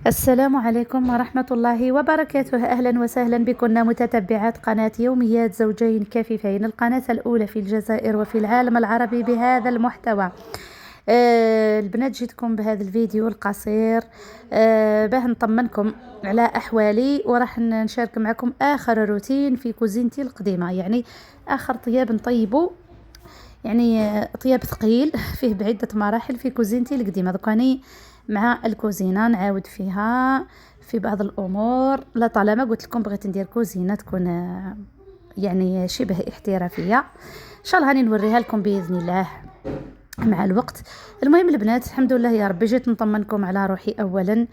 السلام عليكم ورحمة الله وبركاته. أهلا وسهلا بكم متتبعات قناة يوميات زوجين كفيفين، القناة الأولى في الجزائر وفي العالم العربي بهذا المحتوى. البنات جيتكم بهذا الفيديو القصير باه نطمنكم على أحوالي، وراح نشارك معكم آخر روتين في كوزينتي القديمة، يعني آخر طياب نطيبه، يعني طياب ثقيل فيه بعدة مراحل في كوزينتي القديمة. دوكاني مع الكوزينة نعاود فيها في بعض الأمور، لا طالما قلت لكم بغيت ندير كوزينة تكون يعني شبه احترافية، إن شاء الله هاني نوريها لكم بإذن الله مع الوقت. المهم البنات، الحمد لله يا ربي، جيت نطمنكم على روحي اولا.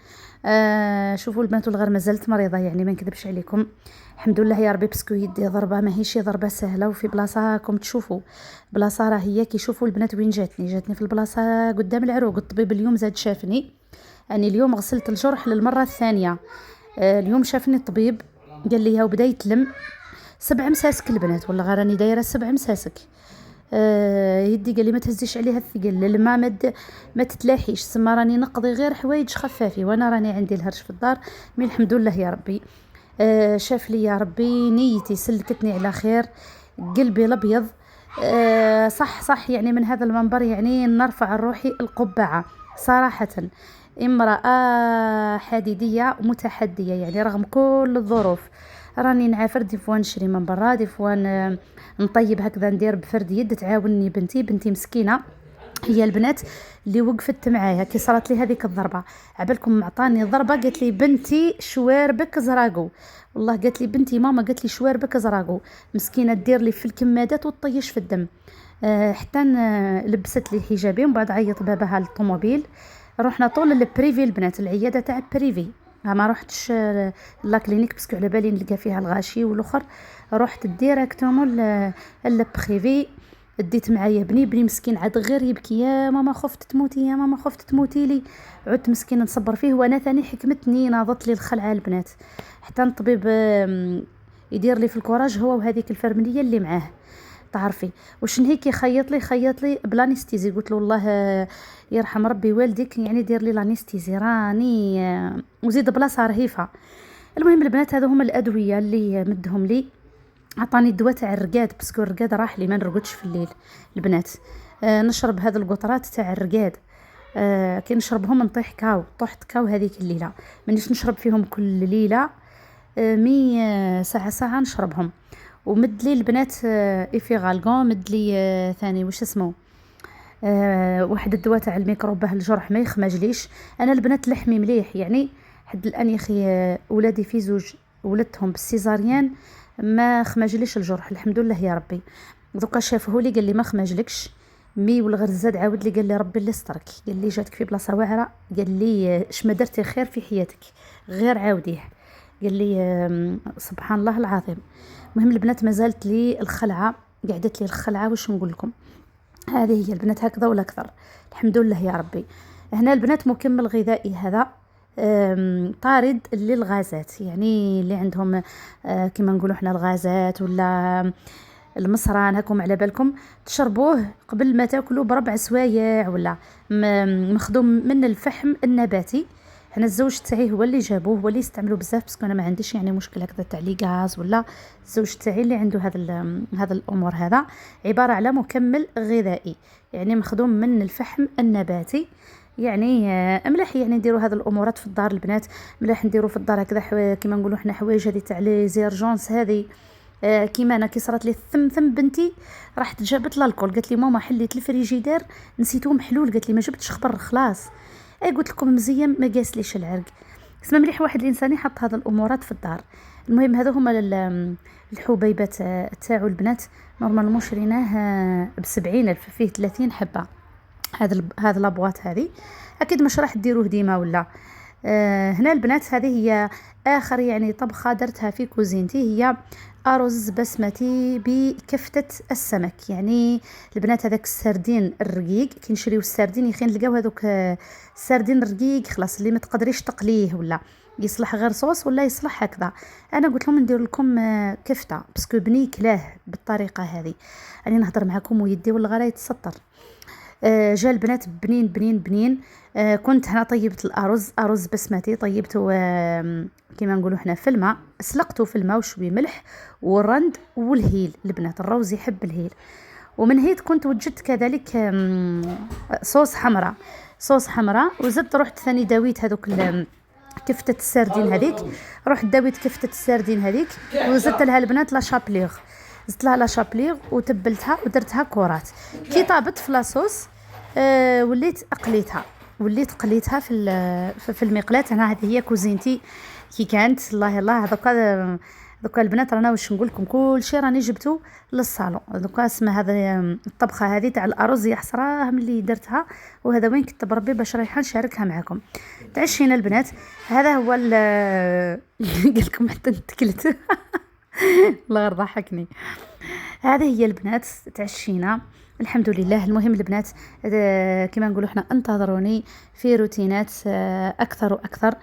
شوفوا البنات والغير مازالت مريضه، يعني ما نكذبش عليكم. الحمد لله يا ربي، باسكو يدي ضربه ماهيش ضربه سهله، وفي بلاصه راكم تشوفوا بلاصه راه هي كي شوفوا البنات وين جاتني في البلاصه قدام العروق. الطبيب اليوم زاد شافني، يعني اليوم غسلت الجرح للمره الثانيه. اليوم شافني الطبيب قال لي ها وبدا يتلم 7 مساسك البنات، والله غير راني دايره 7 مساسك. يدي قال لي ما تهزيش عليها الثقل، الماء ما تتلاحيش، سما راني نقضي غير حوايج خفافي، وانا راني عندي الهرش في الدار. من الحمد لله يا ربي، شاف لي يا ربي، نيتي سلكتني على خير، قلبي الابيض. صح يعني من هذا المنبر يعني نرفع روحي القبعه صراحه. امرأة حديدية متحدية، يعني رغم كل الظروف راني نعافر. دي فوا نشري من برا، دي فوا نطيب هكذا، ندير بفرد يد تعاوني بنتي مسكينة، هي البنات اللي وقفت معايا كي صارت لي هذيك الضربه. عبالكم معطاني ضربه، قالت لي بنتي شواربك زراقو، والله قالت لي بنتي ماما، قالت لي شواربك زراقو، مسكينه دير لي في الكمادات وتطيش في الدم. حتى لبست لي حجابي، ومن بعد عيط باباها للطوموبيل. رحنا طول البريفي البنات، العياده تاع بريفي، ما رحتش لا كلينيك باسكو على بالي نلقى فيها الغاشي والاخر. رحت ديريكتومون للبريفي. ديت معايا بني مسكين عاد غير يبكي، يا ماما خفت تموتي، يا ماما خفت تموتي لي. عدت مسكين نصبر فيه، وانا ثاني حكمتني ناضت لي الخلعه البنات، حتى الطبيب يدير لي في الكوراج هو وهذيك الفرمليه اللي معاه. تعرفي واش هيك خيط لي بلانستيزي. قلت له والله يرحم ربي والديك، يعني دير لي لانستيزي راني وزيد بلاصه رهيفه. المهم البنات، هذو هما الادويه اللي مدهم لي. عطاني الدواء تاع الرقاد، باسكو الرقاد راح لي ما نرقدش في الليل البنات. نشرب هذه القطرات تاع الرقاد. كي نشربهم نطيح كاو، طحت كاو هذيك الليله، مانيش نشرب فيهم كل ليله. مي ساعه نشربهم. ومد لي البنات ايفيغالغون، مد لي ثاني واش اسمه، واحد الدواء تاع الميكروب باه الجرح ما يخمجليش. انا البنات لحمي مليح، يعني حد الان يا اخي ولادي في زوج ولدتهم بالسيزاريان ما خمجليش الجرح الحمد لله يا ربي. دوكا شافه لي قال لي ما خمجلكش. مي والغرزاد عاود لي قال لي ربي اللي استرك، قال لي جاتك في بلاصه واعره، قال لي اش ما درتي خير في حياتك غير عاوديه، قال لي سبحان الله العظيم. المهم البنات مازالت لي الخلعه، قعدت لي الخلعه، واش نقول لكم، هذه هي البنات هكذا ولا اكثر. الحمد لله يا ربي. هنا البنات مكمل غذائي هذا طارد للغازات، يعني اللي عندهم كما نقولوا احنا الغازات ولا المصران، هاكم على بالكم تشربوه قبل ما تاكلوا بربع سوايع، ولا مخدوم من الفحم النباتي. انا الزوج تاعي هو اللي جابوه، هو اللي يستعملوا بزاف، باسكو انا ما عنديش يعني مشكل هكذا تاع لي غاز، ولا الزوج تاعي اللي عنده هذا الامور. هذا عباره على مكمل غذائي، يعني مخدوم من الفحم النباتي، يعني ملاح يعني نديروا هذه الامورات في الدار البنات. ملاح نديروا في الدار هكذا كيما نقولوا احنا حوايج هذه تاع لي زيرجونس هذه. كيما انا كي صرات لي ثم بنتي راحت جابت الكول، قالت لي ماما حليت الفريجيدير نسيتو محلول، قالت لي ما جبتش خبر خلاص. قلت لكم مزيان ما قاسليش العرق. اسمع مليح واحد الانسان يحط هذه الامورات في الدار. المهم هذا هما الحبيبات تاعو البنات، نورمالمون شريناه ب70,000، فيه 30 حبه. هذا لابواط هذه اكيد مش راح ديروه ديما ولا. هنا البنات هذه هي اخر يعني طبخه درتها في كوزينتي، هي ارز بسمتي بكفته السمك. يعني البنات هذاك السردين الرقيق، كي نشريو السردين يخين نلقاو هذوك السردين الرقيق خلاص، اللي ما تقدريش تقليه ولا يصلح غير صوص ولا يصلح هكذا. انا قلت لهم ندير لكم كفته، باسكو بني كلاه بالطريقه هذه. راني نهضر معكم ويدي والغلا يتسطر. جا البنات بنين بنين بنين. كنت هنا طيبت ارز بسمتي، طيبته كيما نقولوا حنا في الماء، سلقته في الماء وشوي ملح والرند والهيل. البنات الروز يحب الهيل. ومن هيت كنت وجدت كذلك صوص حمراء وزدت. رحت ثاني داويت هذوك كفتة السردين هذيك، رحت داويت كفتة السردين هذيك وزدت لها البنات لا شابليغ، زدت لها لا شابليغ وتبلتها ودرتها كرات. كي طابت في لاصوص وليت قليتها في المقلاة. انا هذه هي كوزينتي كي كانت. الله الله دوكا البنات رانا واش نقول لكم كل شيء راني جبتو للصالون. دوكا اسمها هذا الطبخه هذه تاع الارز يا حسراه ملي درتها، وهذا وين كنت بربي باش رايحه نشاركها معكم. تعشينا البنات. هذا هو قال لكم حتى نتكلت الله غير ضحكني. هذه هي البنات تعشينا الحمد لله. المهم البنات كما نقولوا احنا انتظروني في روتينات اكثر واكثر.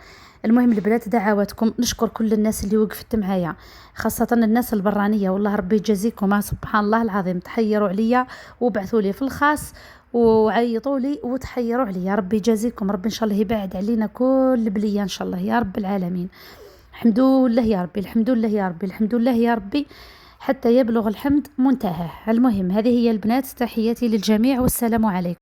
المهم البنات دعواتكم، نشكر كل الناس اللي وقفت معايا، خاصة الناس البرانية، والله ربي يجازيكم. سبحان الله العظيم تحيروا عليا وبعثوا لي في الخاص وعيطوا لي وتحيروا عليا. ربي يجازيكم، ربي ان شاء الله يبعد علينا كل بلية ان شاء الله يا رب العالمين. الحمد لله يا ربي، الحمد لله يا ربي، الحمد لله يا ربي حتى يبلغ الحمد منتهاه. المهم هذه هي البنات، تحياتي للجميع والسلام عليكم.